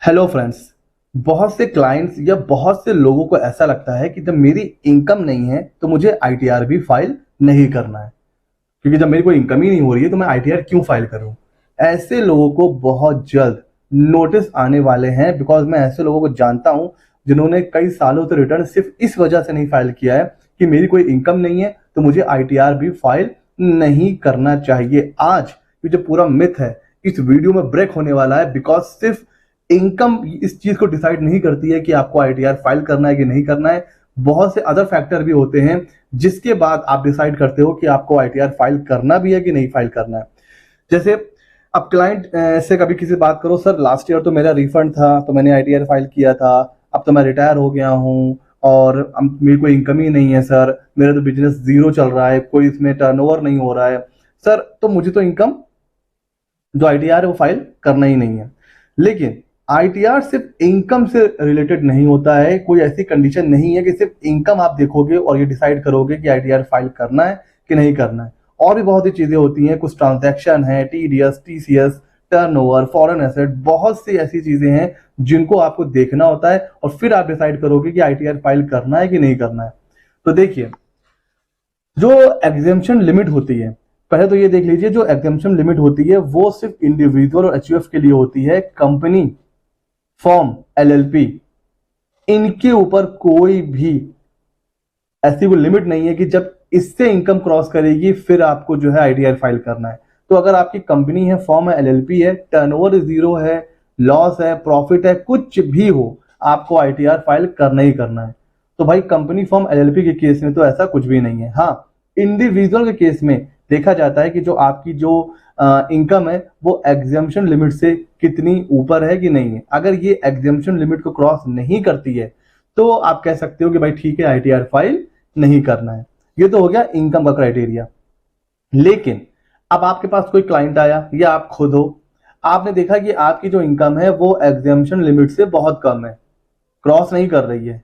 Hello friends. बहुत से clients या बहुत से लोगों को ऐसा लगता है कि जब मेरी इनकम नहीं है तो मुझे आईटीआर भी फाइल नहीं करना है, क्योंकि जब मेरी कोई इनकम ही नहीं हो रही है तो मैं आईटीआर क्यों फाइल करूं। ऐसे लोगों को बहुत जल्द नोटिस आने वाले हैं, बिकॉज मैं ऐसे लोगों को जानता हूं जिन्होंने कई सालों से रिटर्न सिर्फ इस वजह से नहीं फाइल किया है कि मेरी कोई इनकम नहीं है तो मुझे आईटीआर भी फाइल नहीं करना चाहिए। आज ये जो पूरा मिथ है इस वीडियो में ब्रेक होने वाला है, बिकॉज सिर्फ इनकम इस चीज को डिसाइड नहीं करती है कि आपको आईटीआर फाइल करना है कि नहीं करना है। बहुत से अदर फैक्टर भी होते हैं जिसके बाद आप डिसाइड करते हो कि आपको आईटीआर फाइल करना भी है कि नहीं फाइल करना है। जैसे अब क्लाइंट से कभी किसी बात करो, सर लास्ट ईयर तो मेरा रिफंड था तो मैंने आईटीआर फाइल किया था, अब तो मैं रिटायर हो गया हूँ और अब मेरी कोई इनकम ही नहीं है सर, मेरा तो बिजनेस जीरो चल रहा है, कोई इसमें टर्नओवर नहीं हो रहा है सर, तो मुझे तो इनकम जो आईटीआर है वो फाइल करना ही नहीं है। लेकिन आईटीआर सिर्फ इनकम से रिलेटेड नहीं होता है। कोई ऐसी कंडीशन नहीं है कि सिर्फ इनकम आप देखोगे और ये डिसाइड करोगे कि आईटीआर फाइल करना है कि नहीं करना है। और भी बहुत सी चीजें होती हैं, कुछ ट्रांजैक्शन है, TDS, TCS, turnover, foreign asset, बहुत सी ऐसी चीजें हैं जिनको आपको देखना होता है और फिर आप डिसाइड करोगे कि आईटीआर फाइल करना है कि नहीं करना है। तो देखिए, जो एग्जेम्पशन लिमिट होती है, पहले तो ये देख लीजिए, जो एग्जेम्पशन लिमिट होती है वो सिर्फ इंडिविजुअल और एचयूएफ के लिए होती है। कंपनी, फॉर्म, एलएलपी, इनके ऊपर कोई भी ऐसी कोई लिमिट नहीं है कि जब इससे इनकम क्रॉस करेगी फिर आपको जो है आईटीआर फाइल करना है। तो अगर आपकी कंपनी है, फॉर्म है, एलएलपी है, टर्नओवर जीरो है, लॉस है, प्रॉफिट है, कुछ भी हो, आपको आईटीआर फाइल करना ही करना है। तो भाई कंपनी, फॉर्म, एलएलपी के केस में तो ऐसा कुछ भी नहीं है। हाँ, इंडिविजुअल के केस में देखा जाता है कि जो आपकी जो इनकम है वो एग्जेम्पशन लिमिट से कितनी ऊपर है कि नहीं है। अगर ये एग्जेम्पशन लिमिट को क्रॉस नहीं करती है तो आप कह सकते हो कि भाई ठीक है, आईटीआर फाइल नहीं करना है। ये तो हो गया इनकम का क्राइटेरिया। लेकिन अब आपके पास कोई क्लाइंट आया या आप खुद हो, आपने देखा कि आपकी जो इनकम है वो एग्जेम्पशन लिमिट से बहुत कम है, क्रॉस नहीं कर रही है,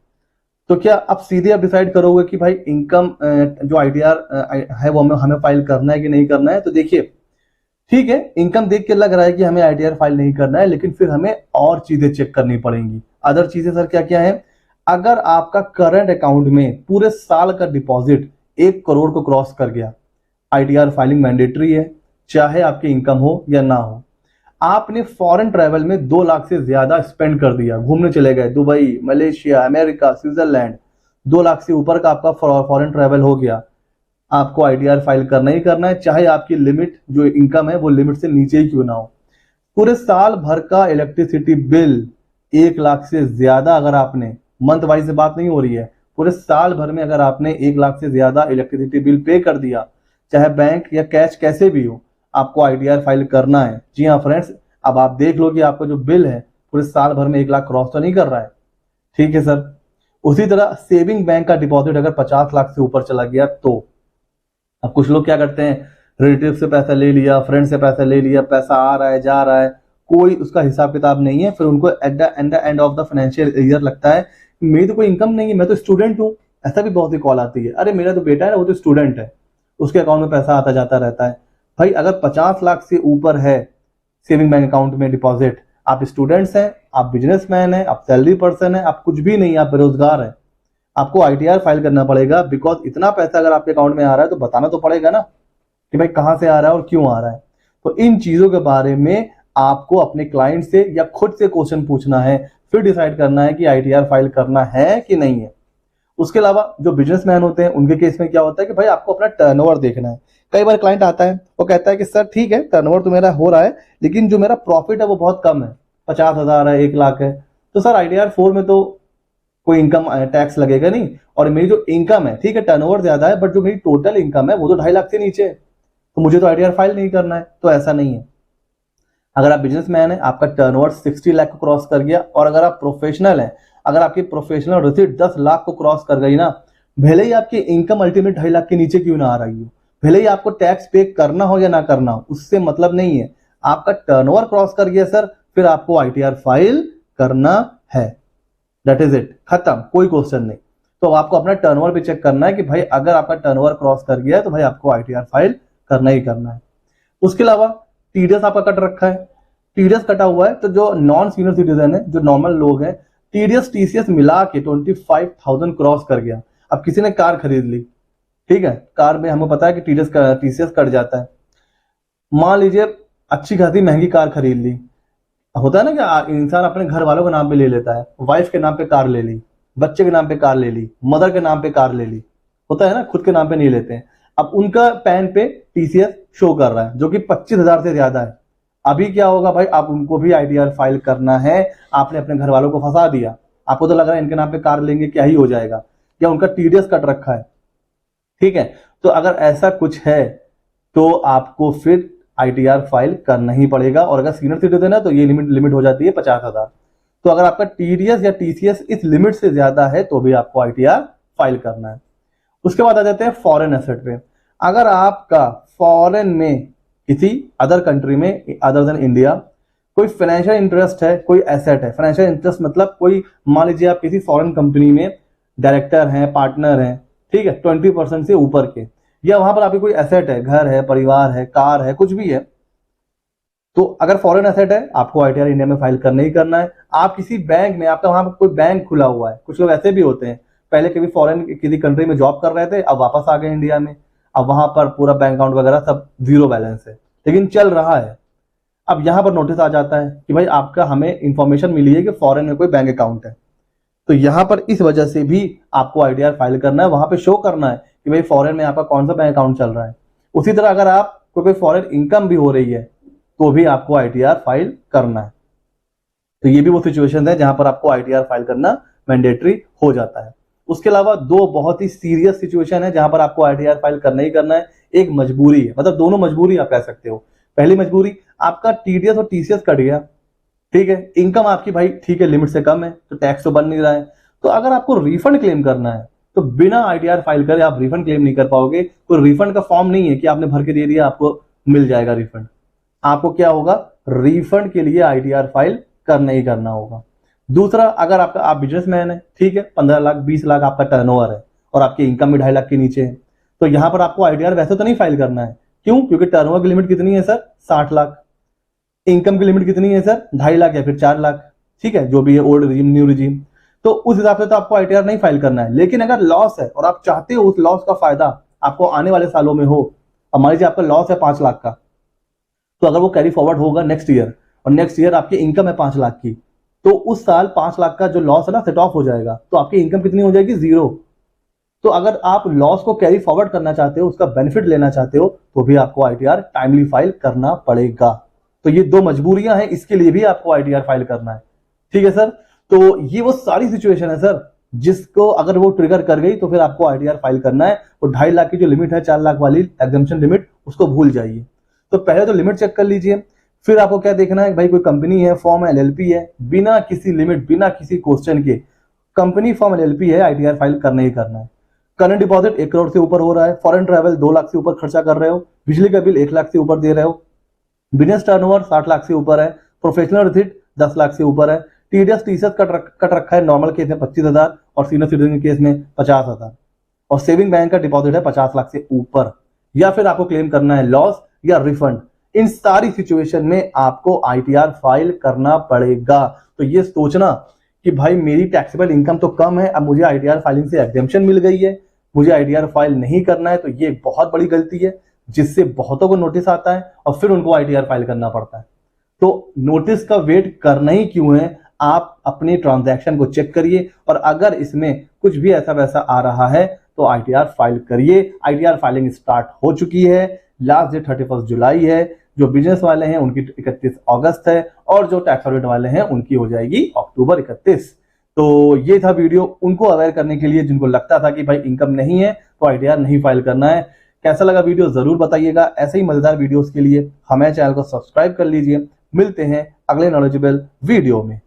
तो क्या आप सीधे आप डिसाइड करोगे कि भाई इनकम जो आईटीआर है वो हमें फाइल करना है कि नहीं करना है। तो देखिए, ठीक है, इनकम देख के लग रहा है कि हमें आईटीआर फाइल नहीं करना है, लेकिन फिर हमें और चीजें चेक करनी पड़ेंगी। अदर चीजें सर क्या क्या है? अगर आपका करंट अकाउंट में पूरे साल का डिपॉजिट 1 करोड़ को क्रॉस कर गया, आईटीआर फाइलिंग मैंडेटरी है, चाहे आपकी इनकम हो या ना हो। आपने फॉरेन ट्रैवल में 2 लाख से ज्यादा स्पेंड कर दिया, घूमने चले गए Dubai, Malaysia, America, Switzerland, 2 lakh से ऊपर का आपका फॉरेन ट्रैवल हो गया, आपको आईटीआर फाइल करना ही करना है, चाहे आपकी लिमिट जो इनकम है वो लिमिट से नीचे ही क्यों ना हो। पूरे साल भर का इलेक्ट्रिसिटी बिल 1 लाख से ज्यादा, अगर आपने, मंथ वाइज से बात नहीं हो रही है, पूरे साल भर में अगर आपने 1 लाख से ज्यादा इलेक्ट्रिसिटी बिल पे कर दिया, चाहे बैंक या कैश कैसे भी हो, आपको आईटीआर फाइल करना है। जी हाँ फ्रेंड्स, अब आप देख लो कि आपका जो बिल है पूरे साल भर में 1 लाख क्रॉस तो नहीं कर रहा है। ठीक है सर। उसी तरह सेविंग बैंक का डिपॉजिट अगर 50 लाख से ऊपर चला गया तो अब कुछ लोग क्या करते हैं, रिलेटिव से पैसा ले लिया, फ्रेंड से पैसा ले लिया, पैसा आ रहा है जा रहा है, कोई उसका हिसाब किताब नहीं है, फिर उनको at the end of the financial year लगता है मेरी तो कोई इनकम नहीं है, मैं तो स्टूडेंट हूँ। ऐसा भी बहुत ही कॉल आती है, अरे मेरा तो बेटा है वो तो स्टूडेंट है, उसके अकाउंट में पैसा आता जाता रहता है। भाई अगर 50 लाख से ऊपर है सेविंग बैंक अकाउंट में डिपॉजिट, आप स्टूडेंट्स हैं, आप बिजनेसमैन हैं, आप सैलरी पर्सन है, आप कुछ भी नहीं, आप बेरोजगार हैं, आपको आईटीआर फाइल करना पड़ेगा। बिकॉज इतना पैसा अगर आपके अकाउंट में आ रहा है तो बताना तो पड़ेगा ना कि भाई कहां से आ रहा है और क्यों आ रहा है। तो इन चीजों के बारे में आपको अपने क्लाइंट से या खुद से क्वेश्चन पूछना है, फिर डिसाइड करना है कि आईटीआर फाइल करना है कि नहीं है। उसके अलावा जो बिजनेसमैन होते हैं उनके केस में क्या होता है कि भाई आपको अपना टर्नओवर देखना है। कई बार क्लाइंट आता है, वो कहता है कि सर ठीक है, टर्नओवर तो मेरा हो रहा है, लेकिन जो मेरा प्रॉफिट है वो बहुत कम है, 50,000 है, 1 लाख है, तो सर आईटीआर 4 में तो कोई इनकम टैक्स लगेगा नहीं, और मेरी जो इनकम है, ठीक है टर्नओवर ज्यादा है, बट जो मेरी टोटल इनकम है वो तो 2.5 लाख से नीचे है, तो मुझे तो आईटीआर फाइल नहीं करना है। तो ऐसा नहीं है। अगर आप बिजनेसमैन है, आपका टर्नओवर 60 लाख को क्रॉस कर गया, और अगर आप प्रोफेशनल है, अगर आपकी प्रोफेशनल रिसीट 10 लाख को क्रॉस कर गई ना, भले ही आपकी इनकम अल्टीमेट 2.5 लाख के नीचे क्यों ना आ रही हो, भले ही आपको टैक्स पे करना हो या ना करना हो, उससे मतलब नहीं है। आपका टर्नओवर क्रॉस कर गया सर, फिर आपको आईटीआर फाइल करना है। दैट इज इट, खत्म, कोई क्वेश्चन नहीं। तो आपको अपना टर्नओवर भी चेक करना है कि भाई अगर आपका टर्नओवर क्रॉस कर गया है तो भाई आपको आईटीआर फाइल करना ही करना है। उसके अलावा टीडीएस आपका कट रखा है, टीडीएस कटा हुआ है, तो जो नॉन सीनियर सिटीजन है, जो नॉर्मल लोग हैं, टीडीएस टीसीएस मिला के 25,000 क्रॉस कर गया। अब किसी ने कार खरीद ली, ठीक है, कार में हमको पता है कि टीसीएस कट जाता है। मान लीजिए अच्छी खासी महंगी कार खरीद ली, होता है ना कि इंसान अपने घर वालों के नाम पे ले लेता है, वाइफ के नाम पे कार ले ली, बच्चे के नाम पे कार ले ली, मदर के नाम पे कार ले ली, होता है ना, खुद के नाम पे नहीं लेते हैं। अब उनका पैन पे टीसीएस शो कर रहा है जो कि 25,000 से ज्यादा है। अभी क्या होगा भाई, आप उनको भी आईटीआर फाइल करना है। आपने अपने घर वालों को फंसा दिया, आपको तो लग रहा है इनके नाम पे कार लेंगे क्या ही हो जाएगा, या उनका टीडीएस कट रखा है, ठीक है। तो अगर ऐसा कुछ है तो आपको फिर आईटीआर फाइल करना ही पड़ेगा। और अगर सीनियर सिटीजन है तो ये लिमिट हो जाती है 50,000। तो अगर आपका टीडीएस या टीसीएस इस लिमिट से ज्यादा है तो भी आपको आईटीआर फाइल करना है। उसके बाद आ जाते हैं फॉरेन एसेट पे। अगर आपका फॉरेन में किसी अदर कंट्री में अदर देन इंडिया कोई फाइनेंशियल इंटरेस्ट है, कोई एसेट है, फाइनेंशियल इंटरेस्ट मतलब कोई, मान लीजिए आप किसी फॉरेन कंपनी में डायरेक्टर हैं, पार्टनर हैं, ठीक है, 20% से ऊपर के, या वहां पर आपकी कोई एसेट है, घर है, परिवार है, कार है, कुछ भी है, तो अगर फॉरेन एसेट है आपको आईटीआर इंडिया में फाइल करना ही करना है। आप किसी बैंक में, आपका वहां पर कोई बैंक खुला हुआ है, कुछ लोग ऐसे भी होते हैं, पहले कभी फॉरेन किसी कंट्री में जॉब कर रहे थे, अब वापस आ गए इंडिया में, अब वहां पर पूरा बैंक अकाउंट वगैरह सब जीरो बैलेंस है, लेकिन चल रहा है। अब यहां पर नोटिस आ जाता है कि भाई आपका, हमें इंफॉर्मेशन मिली है कि फॉरेन में कोई बैंक अकाउंट है, तो यहां पर इस वजह से भी आपको आईटीआर फाइल करना है, वहां पे शो करना है कि भाई फॉरेन में आपका कौन सा बैंक अकाउंट चल रहा है। उसी तरह अगर आप कोई फॉरेन इनकम भी हो रही है तो भी आपको आईटीआर फाइल करना है। तो ये भी वो सिचुएशन है जहां पर आपको आईटीआर फाइल करना मैंडेटरी हो जाता है। उसके अलावा दो बहुत ही सीरियस सिचुएशन है जहां पर आपको आईटीआर फाइल करना ही करना है। एक मजबूरी है, मतलब दोनों मजबूरी आप कह सकते हो। पहली मजबूरी, आपका टीडीएस और टीसीएस कट गया, ठीक है, इनकम आपकी भाई ठीक है लिमिट से कम है, तो टैक्स तो बन नहीं रहा है, तो अगर आपको रिफंड क्लेम करना है तो बिना आईटीआर फाइल करे आप रिफंड क्लेम नहीं कर पाओगे। कोई रिफंड का फॉर्म नहीं है कि आपने भर के दे दिया आपको मिल जाएगा रिफंड। आपको क्या होगा, रिफंड के लिए आईटीआर फाइल करना ही करना होगा। दूसरा, अगर आप बिजनेसमैन है, ठीक है, 15 लाख 20 लाख आपका टर्नओवर है और आपकी इनकम भी 2.5 लाख के नीचे है, तो यहां पर आपको आईटीआर वैसे तो नहीं फाइल करना है। क्यों? क्योंकि टर्नओवर की लिमिट कितनी है सर, 60 लाख, इनकम की लिमिट कितनी है सर, 2.5 लाख या फिर 4 लाख, ठीक है, जो भी है ओल्ड रिजीम न्यू रिजीम, तो उस हिसाब से तो आपको आईटीआर नहीं फाइल करना है। लेकिन अगर लॉस है और आप चाहते हो उस लॉस का फायदा आपको आने वाले सालों में हो, अब मान लीजिए आपका लॉस है 5 लाख का, तो अगर वो कैरी फॉरवर्ड होगा नेक्स्ट ईयर और नेक्स्ट ईयर आपकी इनकम है 5 लाख की, तो उस साल 5 लाख का जो लॉस है ना सेट ऑफ हो जाएगा, तो आपकी इनकम कितनी हो जाएगी, 0। तो अगर आप लॉस को कैरी फॉरवर्ड करना चाहते हो, उसका बेनिफिट लेना चाहते हो, तो भी आपको आईटीआर टाइमली फाइल करना पड़ेगा। तो ये दो मजबूरियां हैं, इसके लिए भी आपको आईटीआर फाइल करना है, ठीक है सर। तो ये वो सारी सिचुएशन है सर जिसको अगर वो ट्रिगर कर गई तो फिर आपको आईटीआर फाइल करना है। और 2.5 लाख की जो लिमिट है, 4 लाख वाली एग्जम्पशन लिमिट, उसको भूल जाइए। तो पहले तो लिमिट चेक कर लीजिए, फिर आपको क्या देखना है, भाई कोई कंपनी है, फॉर्म है, एलएलपी है, बिना किसी लिमिट, बिना किसी क्वेश्चन के कंपनी फॉर्म एलएलपी है, आईटीआर फाइल करना ही करना है। करंट डिपॉजिट 1 करोड़ से ऊपर हो रहा है, फॉरेन ट्रैवल 2 लाख से ऊपर खर्चा कर रहे हो, बिजली का बिल 1 लाख से ऊपर दे रहे हो, बिजनेस टर्नओवर 60 लाख से ऊपर है, प्रोफेशनल रिसीट 10 लाख से ऊपर है, टीडीएस टीसीएस कट रखा है, नॉर्मल केस में 25,000 और सीनियर सिटीजन केस में 50,000, और सेविंग बैंक का डिपॉजिट है 50 लाख से ऊपर, या फिर आपको क्लेम करना है लॉस या रिफंड। इन सारी सिचुएशन में आपको आईटीआर फाइल करना पड़ेगा। तो ये सोचना कि भाई मेरी टैक्सेबल इनकम तो कम है, अब मुझे आईटीआर फाइलिंग से एग्जेम्पशन मिल गई है, मुझे आईटीआर फाइल नहीं करना है, तो ये बहुत बड़ी गलती है जिससे बहुतों को नोटिस आता है और फिर उनको आईटीआर फाइल करना पड़ता है। तो नोटिस का वेट करना ही क्यों है, आप अपने ट्रांजैक्शन को चेक करिए और अगर इसमें कुछ भी ऐसा वैसा आ रहा है तो आईटीआर फाइल करिए। आईटीआर फाइलिंग स्टार्ट हो चुकी है, लास्ट डेट 31 जुलाई है, जो बिजनेस वाले हैं उनकी 31 अगस्त है और जो टैक्स ऑडिट वाले हैं उनकी हो जाएगी अक्टूबर 31। तो ये था वीडियो उनको अवेयर करने के लिए जिनको लगता था कि भाई इनकम नहीं है तो आईटीआर नहीं फाइल करना है। कैसा लगा वीडियो जरूर बताइएगा। ऐसे ही मजेदार वीडियोस के लिए हमें चैनल को सब्सक्राइब कर लीजिए। मिलते हैं अगले नॉलेजेबल वीडियो में।